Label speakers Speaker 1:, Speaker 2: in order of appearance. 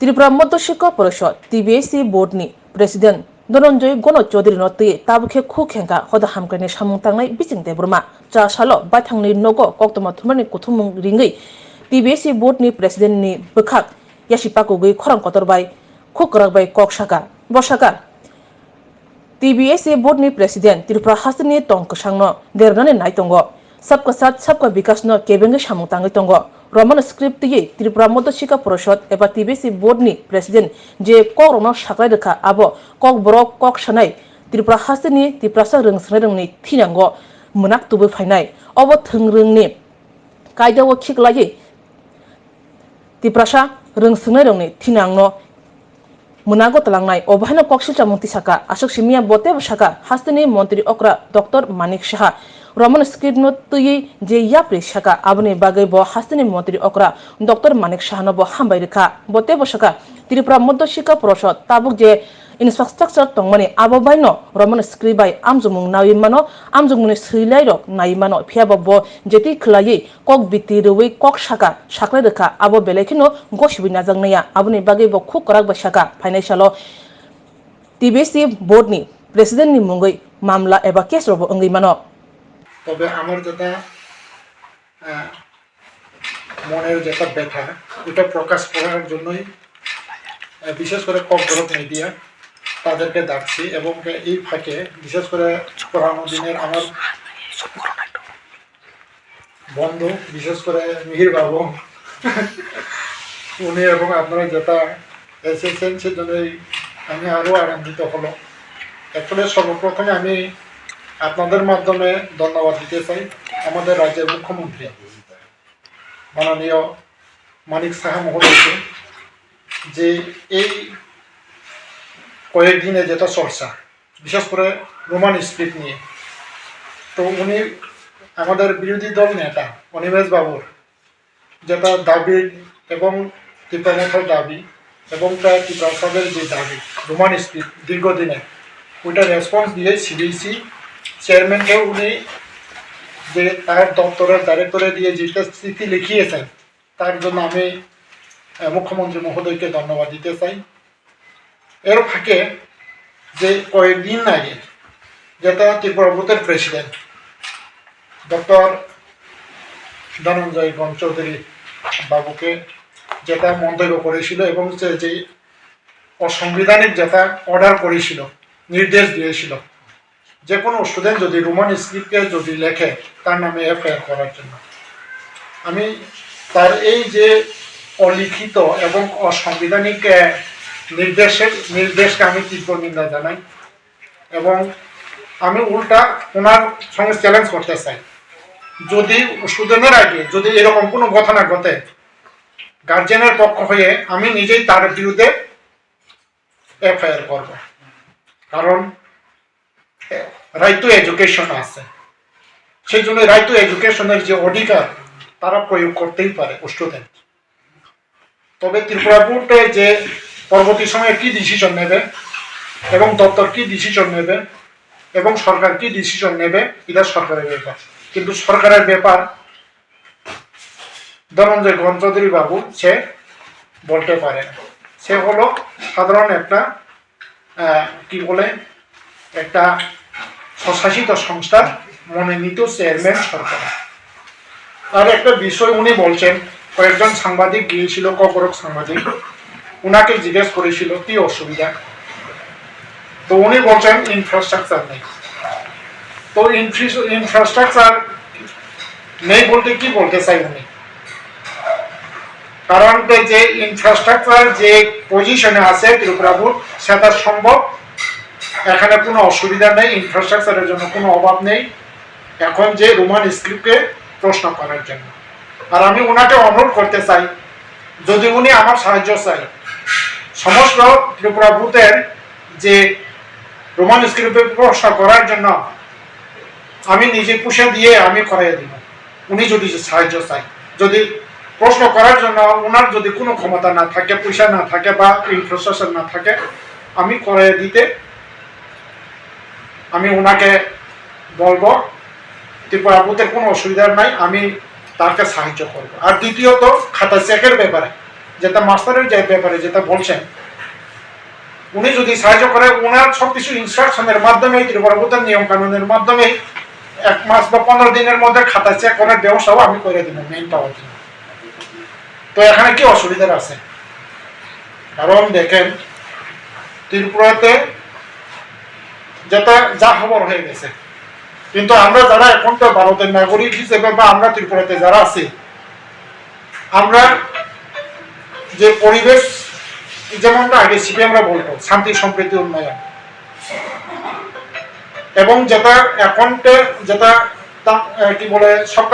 Speaker 1: त्रिपुरा मध्य शिक्षा परिषद टीबीएससी बोर्डनि प्रेसिडेंट धनंजय गण चौधरी नतुये ताबुखे खुखेंगा हदा हामग्रानि सामुं तांनाय बिजिं देब्रमा चा सालो बाथांनि नगो कक्तमा थुमारनि कुथुमुं रिंगै टीबीएससी बोर्डनि प्रेसिडेंटनि बखाक यासिपाकुगै खरां कतरबाय खुकराबाय ककसाका बसाका टीबीएससी बोर्डनि प्रेसिडेंट त्रिपुरा हासनि तंकसांनो देरनानै नायतंगो सबका साथ सबका विकास न केबेंगे सामुं तांगै तंगो रमन स्क्रिप्ट ये त्रिपुरा मध्य शिक्षा परिषद एबा टीबीएससी बोर्डनि प्रेसिडेंट जे कक रौना साकलाय रेखा आबो कक बरक कक सानाय त्रिपुरा हासनि त्रिपुरासा रोंसनाय रोंनि थिनांगो मोनाक तुबै फायनाय अब थोंरोंनि कायदाव खिकलायै त्रिपुरासा रोंसनाय रोंनि थिनांनो मोनागो तलांनाय अबहायनो कक्सिल चामुंति साका अशोक सिमिया बोते बसाका हास्तनि मंत्री अक्रा doctor Manik Shah Roman script नो तुई जे याप्रि साका आबनि बागै बो हास्तनि मंत्री अक्रा डॉक्टर मानिक शाह नो बो हामबाय रेखा बोते बसाका त्रिपुरा मध्य शिक्षा परिषद ताबुक जे इंफ्रास्ट्राक्चर तंगमानि आबोबायनो रमन स्क्रिप्ट बाय आमजुमुं नायमानो आमजुमुंनि सैलाय रक नायमानो फियाबो बो जेति खलायै कक बिति रवै कक साका साकलाय रेखा आबो बेलेखिनो गसिबि नाजांनाया आबनि बागै बो खुक कराक बसाका फाइनाइसालो टीबीएससी बोर्डनि प्रेसिडेंटनि मुंगै मामला एबा केस रबो अंगै मानो
Speaker 2: তবে আমার যেটা মনের যেটা ব্যথা ওটা প্রকাশ করার জন্যই বিশেষ করে ককবরক মিডিয়া তাদেরকে ডাকছি এবং এই ফাঁকে বিশেষ করে পুরানো দিনের আমার বন্ধু বিশেষ করে মিহির বাবু উনি এবং আপনারা যেটা এসেছেন সেজন্যই আমি আরও আনন্দিত হলো। অ্যাকচুয়ালি সর্বপ্রথমে আমি আপনাদের মাধ্যমে ধন্যবাদ দিতে চাই আমাদের রাজ্যের মুখ্যমন্ত্রী মাননীয় মানিক সাহা মহোদয়কে যে এই কয়েকদিনে যেটা চর্চা বিশেষ করে রোমান স্ক্রিপ্ট নিয়ে তো উনি আমাদের বিরোধী দল নেতা অনিমেষ বাবুর যেটা দাবি এবং ত্রিপুরামথার দাবি এবং তার ত্রিপুরাসাদের যে দাবি রোমান স্ক্রিপ্ট দীর্ঘদিনে ওইটা রেসপন্স দিয়ে সিবিএসই চেয়ারম্যানকে উনি যে তার দপ্তরের ডাইরেক্টরে দিয়ে যেটা চিঠি লিখিয়েছেন তার জন্য আমি মুখ্যমন্ত্রী মহোদয়কে ধন্যবাদ দিতে চাই। এর ফাঁকে যে কয়েকদিন আগে যেটা ত্রিপুরা বোর্ডের প্রেসিডেন্ট ডক্টর ধনঞ্জয় গণ চৌধুরী বাবুকে যেটা মন্তব্য করেছিল এবং যে অসাংবিধানিক যেটা অর্ডার করেছিল নির্দেশ দিয়েছিল যে কোনো স্টুডেন্ট যদি রোমান স্ক্রিপ্টে যদি লেখে তার নামে এফআইআর করার জন্য আমি তার এই যে অলিখিত এবং অসাংবিধানিক নির্দেশকে আমি তীব্র নিন্দা জানাই এবং আমি উল্টা ওনার সঙ্গে চ্যালেঞ্জ করতে চাই যদি স্টুডেন্টের আগে যদি এরকম কোনো ঘটনা ঘটে গার্জেনের পক্ষ হয়ে আমি নিজেই তার বিরুদ্ধে এফআইআর করব কারণ রাইট টু এডুকেশন আছে সেই জন্য রাইট টু এডুকেশনের যে অধিকার তারা প্রয়োগ করতেই পারে স্টুডেন্ট। তবে ত্রিপুরা বোর্ডে যে পরবর্তী সময়ে কি ডিসিশন নেবে এবং দপ্তর কি ডিসিশন নেবে এবং সরকার কি ডিসিশন নেবে এটা সরকারের ব্যাপার, কিন্তু সরকারের ব্যাপার ধনঞ্জয় গণ চৌধুরী বাবু সে বলতে পারে না। সে হলো সাধারণ একটা কি বলে একটা স্বশাসিত সংস্থার মনোনীত চেয়ারম্যান সরকার। আর একটা বিষয় উনি বলছেন কয়েকজন সাংবাদিক গিয়েছিল ককরক সাংবাদিক উনাকে জিজ্ঞেস করেছিল কি অসুবিধা, তো উনি বলছেন ইনফ্রাস্ট্রাকচার নেই। তো ইনফ্রাস্ট্রাকচার নেই বলতে কি বলতে চাই উনি, কারণ যে ইনফ্রাস্ট্রাকচার যে পজিশনে আছে ত্রিপুরা বোর্ড সেটা সম্ভব, এখানে কোনো অসুবিধা নেই, ইনফ্রাস্ট্রাকচারের জন্য কোনো অভাব নেই এখন যে রোমান স্ক্রিপ্টে প্রশ্ন করার জন্য। আর আমি ওনাকে অনুরোধ করতে চাই যদি উনি আমার সাহায্য চাই সমস্ত ত্রিপুরা বোর্ডের যে রোমান স্ক্রিপ্টে প্রশ্ন করার জন্য আমি নিজে পুষে দিয়ে আমি করাইয়া দিব। উনি যদি সাহায্য চাই যদি প্রশ্ন করার জন্য ওনার যদি কোনো ক্ষমতা না থাকে পয়সা না থাকে বা ইনফ্রাস্ট্রাকচার না থাকে আমি করাইয়া দিতে আমি ওনাকে বলবো ত্রিপুরা বোর্ডের কোনো অসুবিধা নাই, আমি তাকে সাহায্য করব। আর দ্বিতীয়ত খাতা চেকের ব্যাপারে যেটা মাস্টারের যে ব্যাপারে যেটা বলছেন, উনি যদি সাহায্য করে, ওনার সবকিছু ইনস্ট্রাকশনের মাধ্যমে, ত্রিপুরা বোর্ডের নিয়ম কানুনের মাধ্যমে 1 মাস বা 15 দিনের মধ্যে খাতা চেক করার ব্যবস্থাও আমি করে দেবো মেইন পাওয়ার জন্য। তো এখানে কি অসুবিধা আছে? কারণ দেখেন, ত্রিপুরাতে যেটা যা খবর হয়ে গেছে, কিন্তু আমরা যারা এখন তো ভারতের নাগরিক হিসেবে বা আমরা ত্রিপুরাতে যারা আছি, আমরা যে পরিবেশ, যেমনটা আগে সিপিএমরা বলতো শান্তি সম্প্রীতি উন্নয়ন, এবং যেটা এখন যেটা কি বলে সরকার